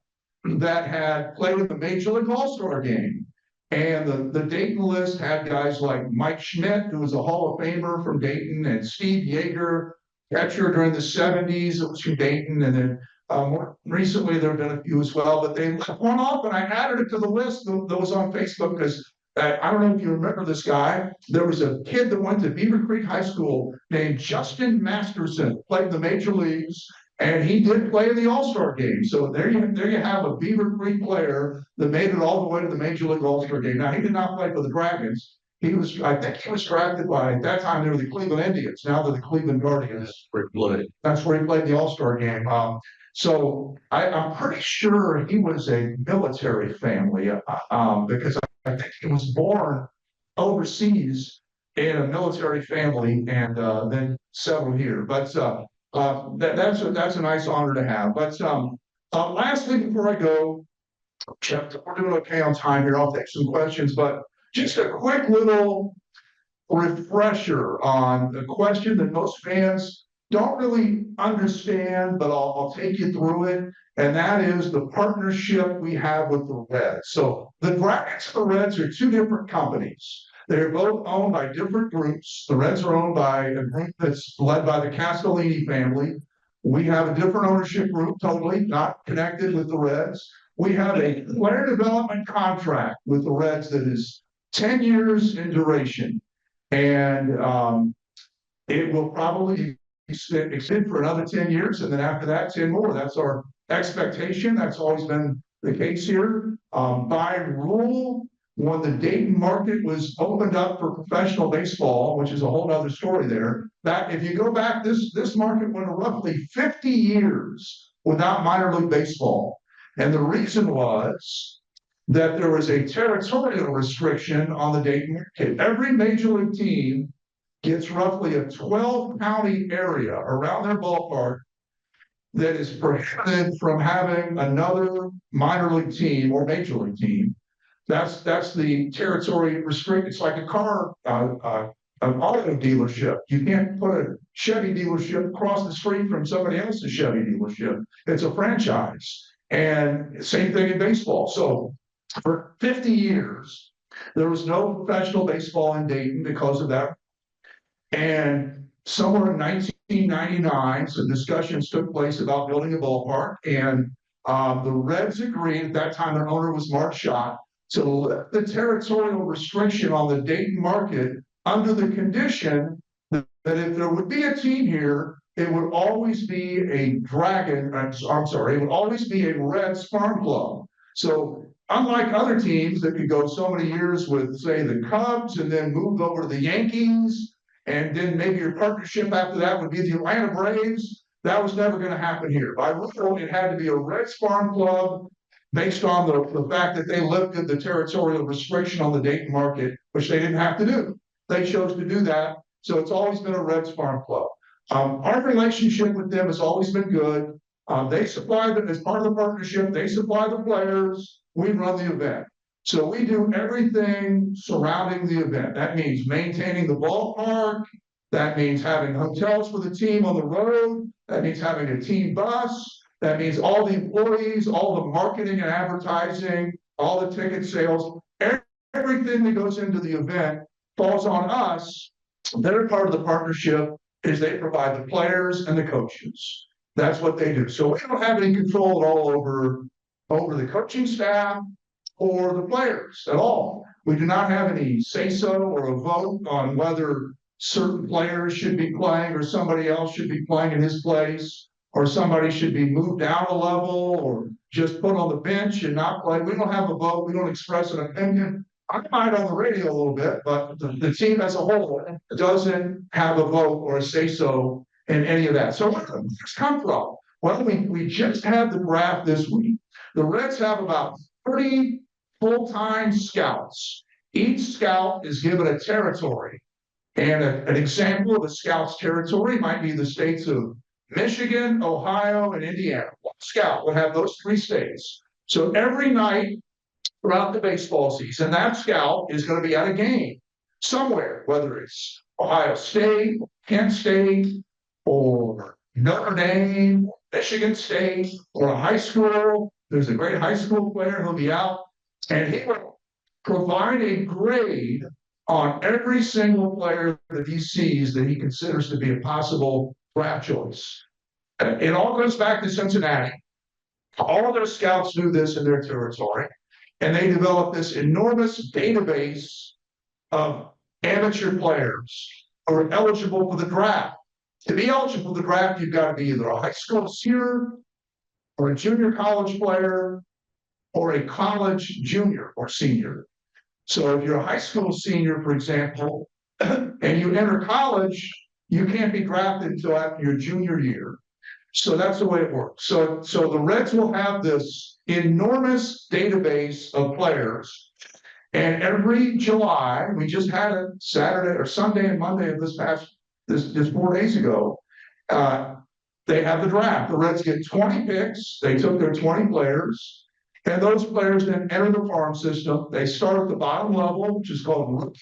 that had played in the Major League All-Star game. And the Dayton list had guys like Mike Schmidt, who was a Hall of Famer from Dayton, and Steve Yeager, catcher during the 70s, it was from Dayton. And then more recently, there have been a few as well, but they left one off, and I added it to the list that was on Facebook because I don't know if you remember this guy. There was a kid that went to Beavercreek High School named Justin Masterson, played in the major leagues, and he did play in the All-Star game. So there you have a Beavercreek player that made it all the way to the Major League All-Star game. Now, he did not play for the Dragons. I think he was drafted by, at that time, they were the Cleveland Indians. Now they're the Cleveland Guardians. That's where he played the All-Star game. So I'm pretty sure he was a military family because I think he was born overseas in a military family and then settled here. But that's a nice honor to have. But lastly, before I go, we're doing okay on time here. I'll take some questions, but just a quick little refresher on the question that most fans don't really understand, but I'll take you through it. And that is the partnership we have with the Reds. So the Dragons and the Reds are 2 different companies. They're both owned by different groups. The Reds are owned by a group that's led by the Castellini family. We have a different ownership group, totally not connected with the Reds. We have a player development contract with the Reds that is 10 years in duration. And it will probably extend for another 10 years. And then after that, 10 more. That's our expectation. That's always been the case here. By rule, when the Dayton market was opened up for professional baseball, which is a whole other story there, that if you go back, this market went roughly 50 years without minor league baseball. And the reason was that there was a territorial restriction on the Dayton market. Every major league team gets roughly a 12-county area around their ballpark that is prohibited from having another minor league team or major league team. That's the territory restricted. It's like a car, an auto dealership. You can't put a Chevy dealership across the street from somebody else's Chevy dealership. It's a franchise. And same thing in baseball. So for 50 years, there was no professional baseball in Dayton because of that. And somewhere in 1999, some discussions took place about building a ballpark, and the Reds agreed, at that time their owner was Mark Schott, to lift the territorial restriction on the Dayton market under the condition that if there would be a team here, it would always be a it would always be a Reds farm club. So unlike other teams that could go so many years with, say, the Cubs and then moved over to the Yankees, and then maybe your partnership after that would be the Atlanta Braves, that was never going to happen here. By rule, it had to be a Reds farm club based on the fact that they lifted the territorial restriction on the Dayton market, which they didn't have to do. They chose to do that. So it's always been a Reds farm club. Our relationship with them has always been good. They supply them as part of the partnership. They supply the players. We run the event. So we do everything surrounding the event. That means maintaining the ballpark. That means having hotels for the team on the road. That means having a team bus. That means all the employees, all the marketing and advertising, all the ticket sales, everything that goes into the event falls on us. They're part of the partnership is they provide the players and the coaches. That's what they do. So we don't have any control at all over the coaching staff or the players at all. We do not have any say-so or a vote on whether certain players should be playing or somebody else should be playing in his place, or somebody should be moved down a level or just put on the bench and not play. We don't have a vote. We don't express an opinion. I might on the radio a little bit, but the team as a whole doesn't have a vote or a say-so in any of that. So where does this come from? Well, we just had the draft this week. The Reds have about 30 full-time scouts. Each scout is given a territory. And an example of a scout's territory might be the states of Michigan, Ohio, and Indiana. One scout would have those three states. So every night throughout the baseball season, that scout is going to be at a game somewhere, whether it's Ohio State, Kent State, or Notre Dame, Michigan State, or a high school. There's a great high school player who'll be out, and he will provide a grade on every single player that he sees that he considers to be a possible draft choice. It all goes back to Cincinnati. All of their scouts do this in their territory, and they develop this enormous database of amateur players who are eligible for the draft. To be eligible for the draft, you've got to be either a high school senior or a junior college player or a college junior or senior. So if you're a high school senior, for example, and you enter college, you can't be drafted until after your junior year. So that's the way it works. So the Reds will have this enormous database of players. And every July, we just had it Saturday or Sunday and Monday of this 4 days ago, they have the draft. The Reds get 20 picks. They took their 20 players. And those players then enter the farm system. They start at the bottom level, which is called rookie.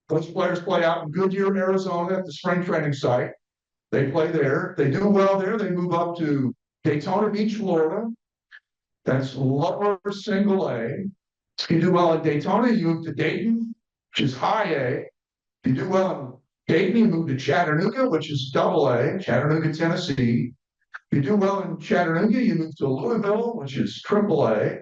Those players play out in Goodyear, Arizona at the spring training site. They play there. They do well there. They move up to Daytona Beach, Florida. That's lower single A. If you do well in Daytona, you move to Dayton, which is high A. If you do well in Dayton, you move to Chattanooga, which is double A, Chattanooga, Tennessee. If you do well in Chattanooga, you move to Louisville, which is triple A.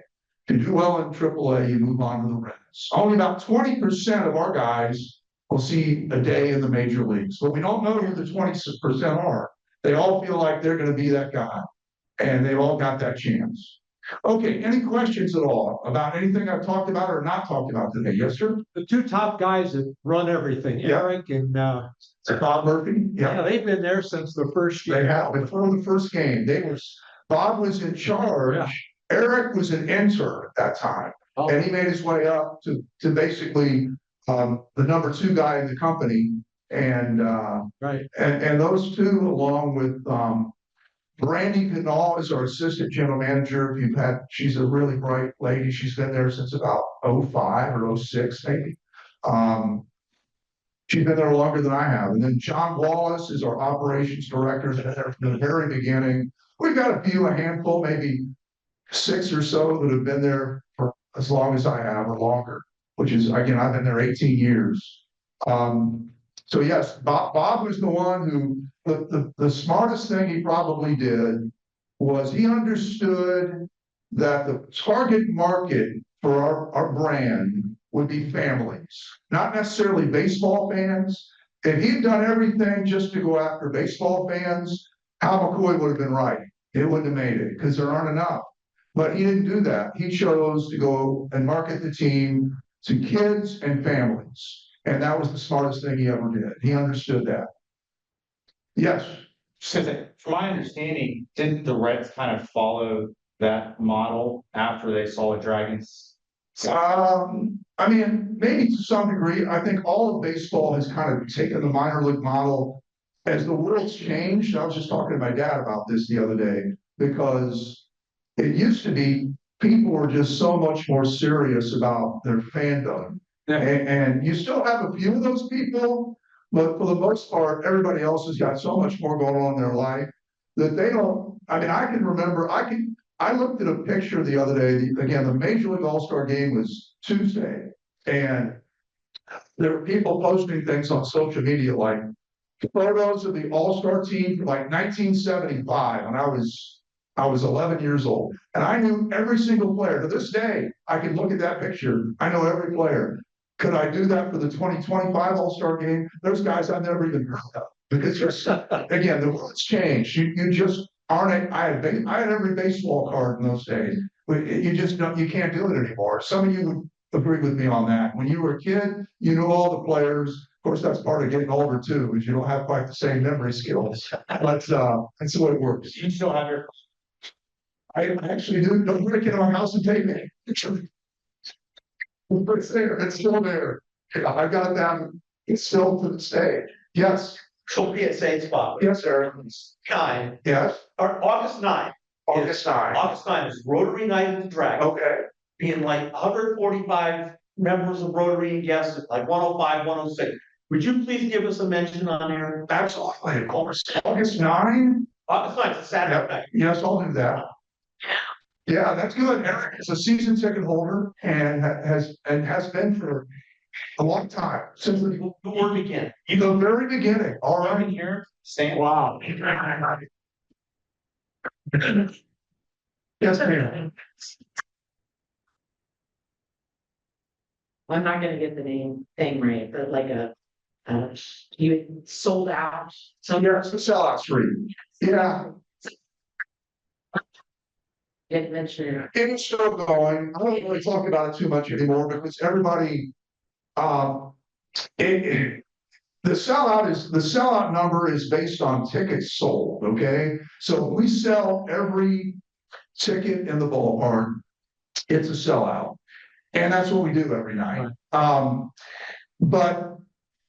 If you do well in triple A, you move on to the Reds. Only about 20% of our guys will see a day in the major leagues, but we don't know who the 20% are. They all feel like they're going to be that guy, and they've all got that chance. Okay, any questions at all about anything I've talked about or not talked about today? Yes, sir? The two top guys that run everything, Yeah. Eric and Bob Murphy? yeah, they've been there since the first They year. have, before the first game, Bob was in charge. Yeah. Eric was an intern at that time, Oh. and he made his way up to basically the number 2 guy in the company. And Right. and those two, along with Brandy Pinal is our assistant general manager. She's a really bright lady. She's been there since about 05 or 06, maybe. She's been there longer than I have. And then John Wallace is our operations director from the very beginning. We've got a handful, maybe 6 or so that have been there for as long as I have or longer, which is, again, I've been there 18 years. So yes, Bob was the one who, the smartest thing he probably did was he understood that the target market for our brand would be families, not necessarily baseball fans. If he'd done everything just to go after baseball fans, Hal McCoy would have been right. It wouldn't have made it because there aren't enough. But he didn't do that. He chose to go and market the team to kids and families. And that was the smartest thing he ever did. He understood that. Yes. So from my understanding, didn't the Reds kind of follow that model after they saw the Dragons? I mean, maybe to some degree, I think all of baseball has kind of taken the minor league model as the world's changed. I was just talking to my dad about this the other day because it used to be people were just so much more serious about their fandom. And you still have a few of those people, but for the most part, everybody else has got so much more going on in their life that they don't. I mean, I can remember, I looked at a picture the other day. Again, the Major League All-Star game was Tuesday, and there were people posting things on social media like photos of the All-Star team from like 1975, and I was 11 years old, and I knew every single player. To this day, I can look at that picture. I know every player. Could I do that for the 2025 All-Star game? There's guys I've never even heard of because just again, the world's changed. You just aren't. I had every baseball card in those days. You just don't. You can't do it anymore. Some of you would agree with me on that. When you were a kid, you knew all the players. Of course, that's part of getting older too, because you don't have quite the same memory skills. But that's the way it works. You still have your. I actually do. Don't break into my house and take me. It's there. It's still there. I got that. It's still to this day. Yes. So PSA spot. Yes, sir. Kind, Yes. or August 9th. August 9. August 9th is Rotary Night at the Dragon. Okay. Being like 145 members of Rotary and guests, like 105, 106. Would you please give us a mention on there? Absolutely. Of course. August 9. August 9th, it's a Saturday night. Yes, I'll do that. Yeah, that's good. Eric is a season ticket holder and has been for a long time since The word begin. the very beginning. All right. Here, Stan. Wow. Yes, ma'am. I'm not gonna get the name thing right, but like you sold out. So it's the sellout street. Yeah, Didn't mention it. it's still going. I don't really talk about it too much anymore because everybody, the sellout number is based on tickets sold, okay? So if we sell every ticket in the ballpark, it's a sellout. And that's what we do every night. But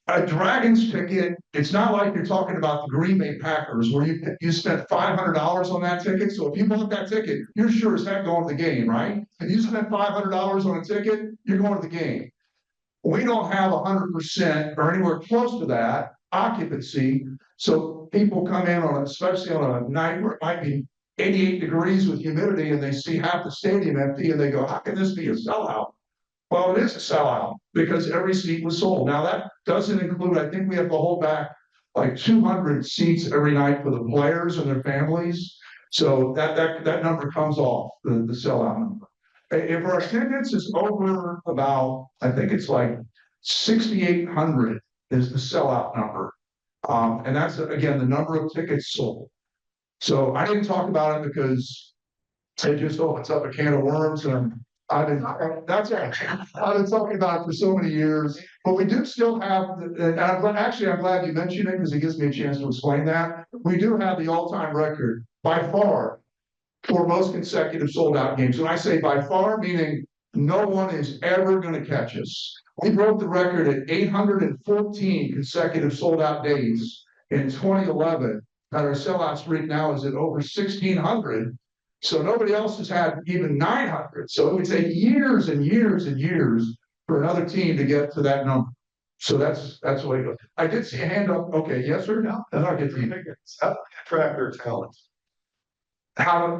a Dragons ticket, it's not like you're talking about the Green Bay Packers where you spent $500 on that ticket. So if you bought that ticket, you're sure as heck going to the game, right? If you spent $500 on a ticket, you're going to the game. We don't have 100% or anywhere close to that occupancy. So people come in especially on a night where it might be 88 degrees with humidity and they see half the stadium empty and they go, how can this be a sellout? Well, it is a sellout because every seat was sold. Now that doesn't include, I think we have to hold back like 200 seats every night for the players and their families. So that number comes off the sellout number. If our attendance is over about, I think it's like 6,800 is the sellout number. And that's again, the number of tickets sold. So I didn't talk about it because it just opens up a can of worms and I've been talking about it for so many years, but we do still have, and I'm glad you mentioned it because it gives me a chance to explain that. We do have the all-time record by far for most consecutive sold-out games. When I say by far, meaning no one is ever going to catch us. We broke the record at 814 consecutive sold-out days in 2011, and our sellout streak now is at over 1,600. So nobody else has had even 900. So it would take years and years and years for another team to get to that number. So that's the way it goes. I did see a hand up. Okay, yes or no? Then I'll get to you. How do they attract their talent? How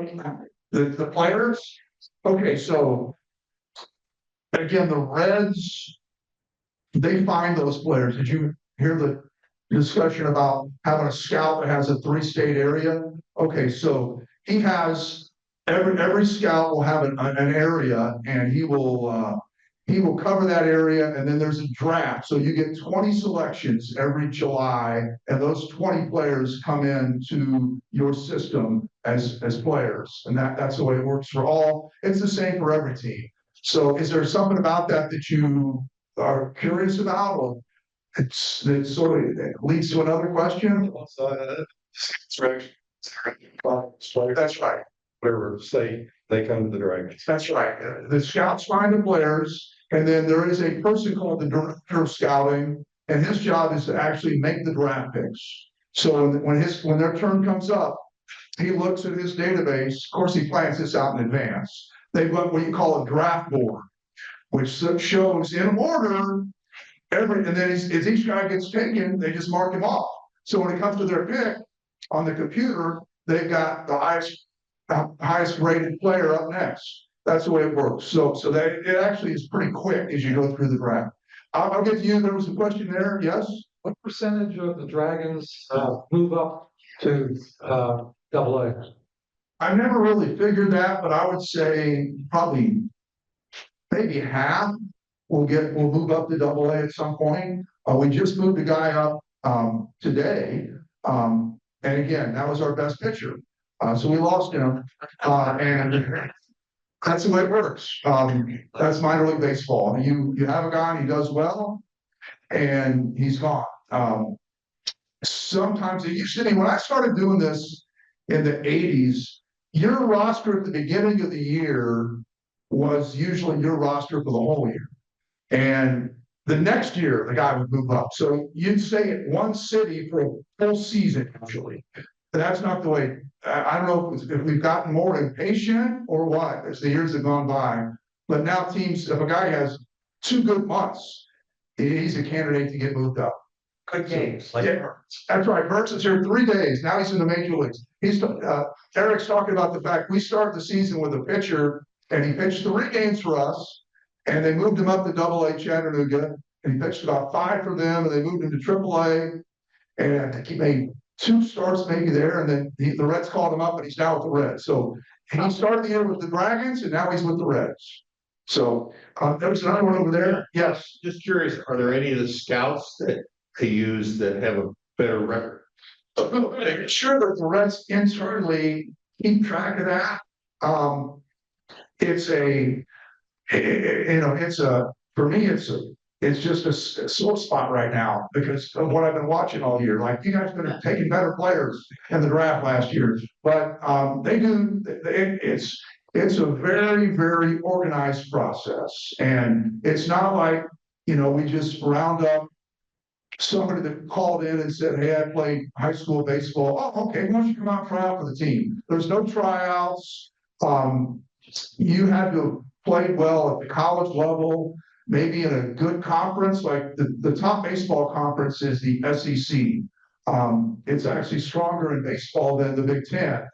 the players? Okay, so again, the Reds, they find those players. Did you hear discussion about having a scout that has a 3-state area. Okay, so he has, every scout will have an area and he will cover that area, and then there's a draft. So you get 20 selections every July, and those 20 players come into your system as players. And that's the way it works for all. It's the same for every team. So is there something about that you are curious about, or it sort of leads to another question? That's right. Whatever, say, they come to the Dragons. That's right. The scouts find the players, and then there is a person called the director of scouting, and his job is to actually make the draft picks. So when their turn comes up, he looks at his database. Of course, he plans this out in advance. They've got what you call a draft board, which shows in order and then as each guy gets taken, they just mark him off. So when it comes to their pick on the computer, they've got the highest rated player up next. That's the way it works. So that it actually is pretty quick as you go through the draft. I'll get to you. There was a question there. Yes. What percentage of the Dragons move up to AA? I never really figured that, but I would say probably maybe half will move up to AA at some point. We just moved a guy up today. And again, that was our best pitcher. So we lost him. And that's the way it works. That's minor league baseball. You have a guy and he does well, and he's gone. Sometimes it used to be, when I started doing this in the 80s, your roster at the beginning of the year was usually your roster for the whole year. And the next year, the guy would move up. So you'd stay at one city for a full season usually. That's not the way. I don't know if we've gotten more impatient or what as the years have gone by. But now teams, if a guy has 2 good months, he's a candidate to get moved up. Good games, like. Yeah, that's right. Burks is here 3 days. Now he's in the major leagues. Eric's talking about the fact we started the season with a pitcher, and he pitched 3 games for us. And they moved him up to AA Chattanooga, and he pitched about 5 for them, and they moved him to AAA. And I think he made 2 starts maybe there, and then the Reds called him up, and he's now with the Reds. So he started the year with the Dragons, and now he's with the Reds. So there was another one over there. Yes. Just curious, are there any of the scouts that they use that have a better record? Sure that the Reds internally keep track of that. For me, it's just a sore spot right now because of what I've been watching all year. Like, you guys have been taking better players in the draft last year, but they do. It's a very, very organized process, and it's not like, we just round up somebody that called in and said, "Hey, I played high school baseball." "Oh, okay, why don't you come out and try out for the team?" There's no tryouts. You had to have played well at the college level, maybe in a good conference, like the top baseball conference is the SEC. It's actually stronger in baseball than the Big Ten.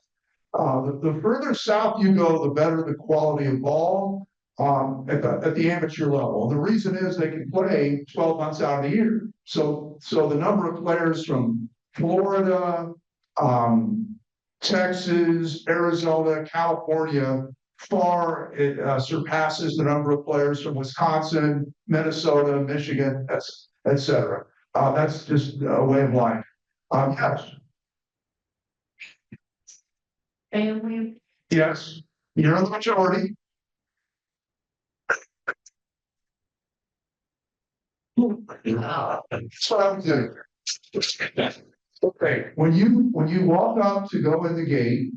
The further south you go, the better the quality of ball at the amateur level. The reason is they can play 12 months out of the year. So the number of players from Florida, Texas, Arizona, California far surpasses the number of players from Wisconsin, Minnesota, Michigan, et cetera. That's just a way of life. Yes. Family. Yes, you're in the majority. That's what I would do. Okay, when you walk up to go in the gate,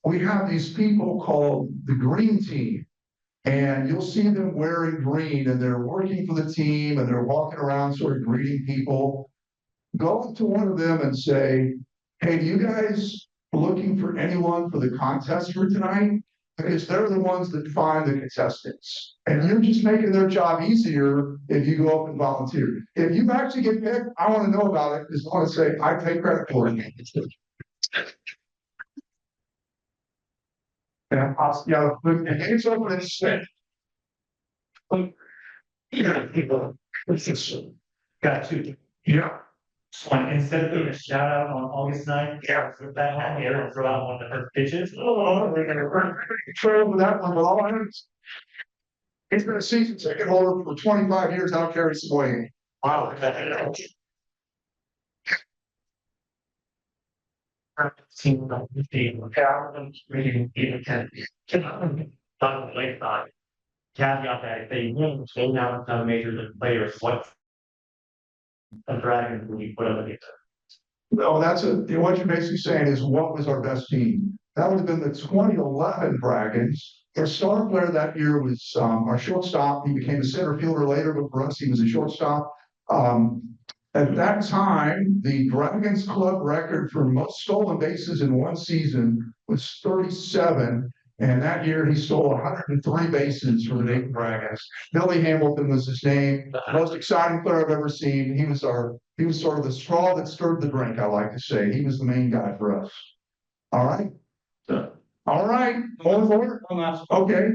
we have these people called the green team. And you'll see them wearing green, and they're working for the team, and they're walking around sort of greeting people. Go up to one of them and say, "Hey, do you guys looking for anyone for the contest for tonight?" Because they're the ones that find the contestants. And you're just making their job easier if you go up and volunteer. If you actually get picked, I want to know about it, because I want to say, I take credit for it. And the gates open and say, Got to. yeah. Instead of doing a shout out on August 9th, yeah, with that hat, Aaron throw out one of her pitches. Trail with that one, but all I know is he's been a season ticket holder for 25 years out of Cary Swing. Wow. Seemed like the team, reading, even ten, late thought. Caveat that if they win, they now become major league players, what? A dragon will be put on the. No, what you're basically saying is what was our best team? That would have been the 2011 Dragons. Our star player that year was our shortstop. He became a center fielder later, but for us, he was a shortstop. At that time, the Dragons club record for most stolen bases in one season was 37. And that year, he stole 103 bases for the Dayton Dragons. Billy Hamilton was his name. Most exciting player I've ever seen. He was sort of the straw that stirred the drink, I like to say. He was the main guy for us. All right. All right. All for okay.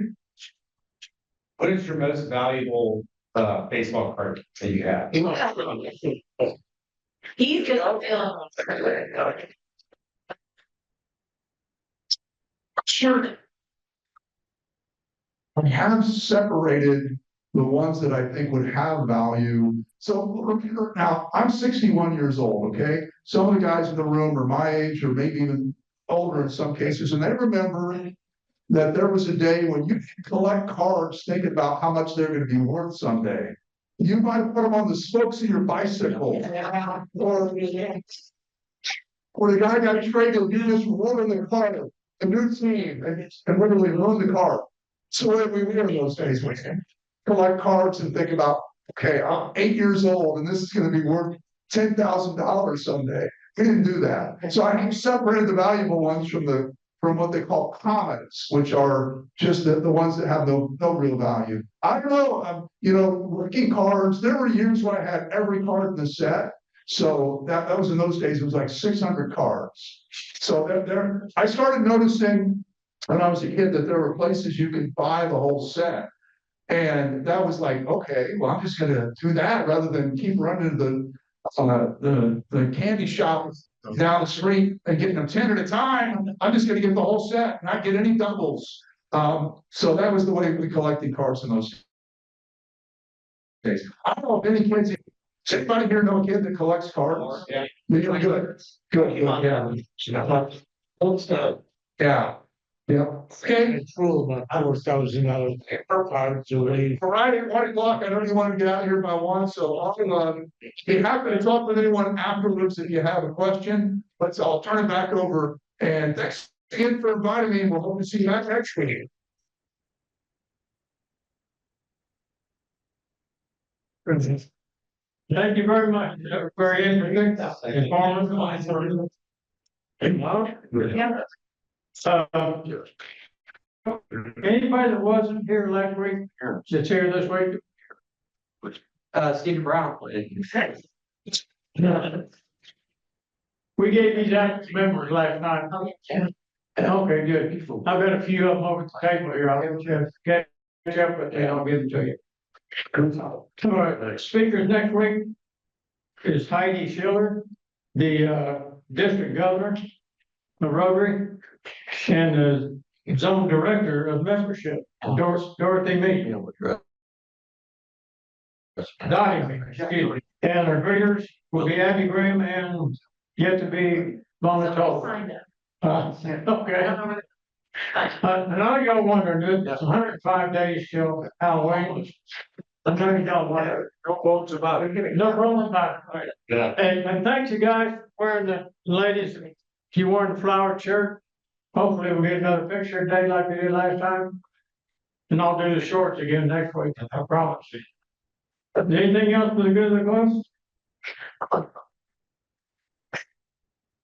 What is your most valuable baseball card that you have? He's gonna Sure. I have separated the ones that I think would have value. So now I'm 61 years old, okay? Some of the guys in the room are my age or maybe even older in some cases, and they remember that there was a day when you could collect cards thinking about how much they're going to be worth someday. You might put them on the spokes of your bicycle, or the guy got traded, you just won in the car, a new team, and literally won the car. So what we were in those days, we collect cards and think about, okay, I'm 8 years old and this is going to be worth $10,000 someday. We didn't do that. So I separated the valuable ones from what they call commons, which are just the ones that have no real value. I don't know, rookie cards, there were years when I had every card in the set. So that was in those days, it was like 600 cards. So I started noticing when I was a kid that there were places you could buy the whole set. And that was like, okay, well, I'm just going to do that rather than keep running to the candy shop down the street and getting them 10 at a time. I'm just going to get the whole set, not get any doubles. So that was the way we collected cards in those days. I don't know if any kids, does anybody here know a kid that collects cards? Yeah. Good. Yeah. Yeah. Okay. It's full of about $4,000 paper cards away. Right at 1 o'clock, I know you want to get out of here by 1, so I'll be happy to talk with anyone afterwards if you have a question. But I'll turn it back over. And thanks again for inviting me. We'll hope to see you back next week. Thank you very much. That was very interesting. Informative. Yeah. Anybody that wasn't here last week, that's here this week? Stephen Brown. We gave these out to members last night. Okay, good. I've got a few of them over the table here. I'll catch up with you. I'll give them to you. All right, speakers next week is Heidi Schiller, the district governor of Rotary, and the zone director of membership, Dorothy Mead. Dottie, excuse me. And our greeters will be Abby Graham and yet to be Bonatola. Okay. And I y'all wondering, it's 105 days till Halloween. I know y'all wonder, no quotes about it. No problem about it. Yeah. And thanks you guys for wearing the ladies, if you wore the flower shirt. Hopefully we'll get another picture today like we did last time. And I'll do the shorts again next week, I promise you. Anything else for the good of the class?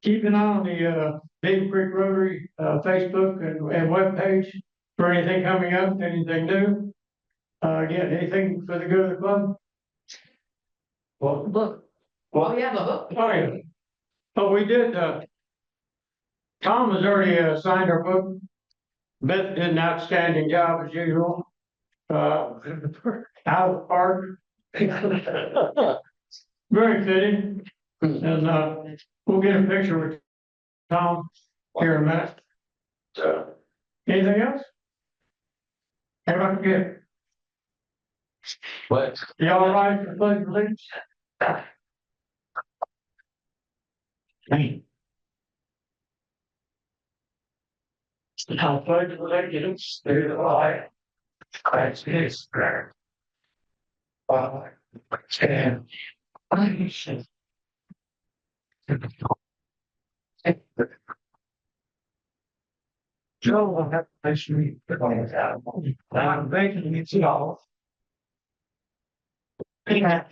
Keep an eye on the Beavercreek Rotary Facebook and webpage for anything coming up, anything new. Again, anything for the good of the club? Well, Look. Oh, yeah, look. oh yeah. Oh, we did, Tom has already signed our book. Beth did an outstanding job as usual. Out of the park. Very fitting. And, we'll get a picture with Tom here in a minute. So, anything else? Everybody good? What? Y'all all right for pledge of allegiance? Hey. I pledge allegiance to the flag. Christ is prayer. And Joe will have to place me. I'm thanking you all. Yeah.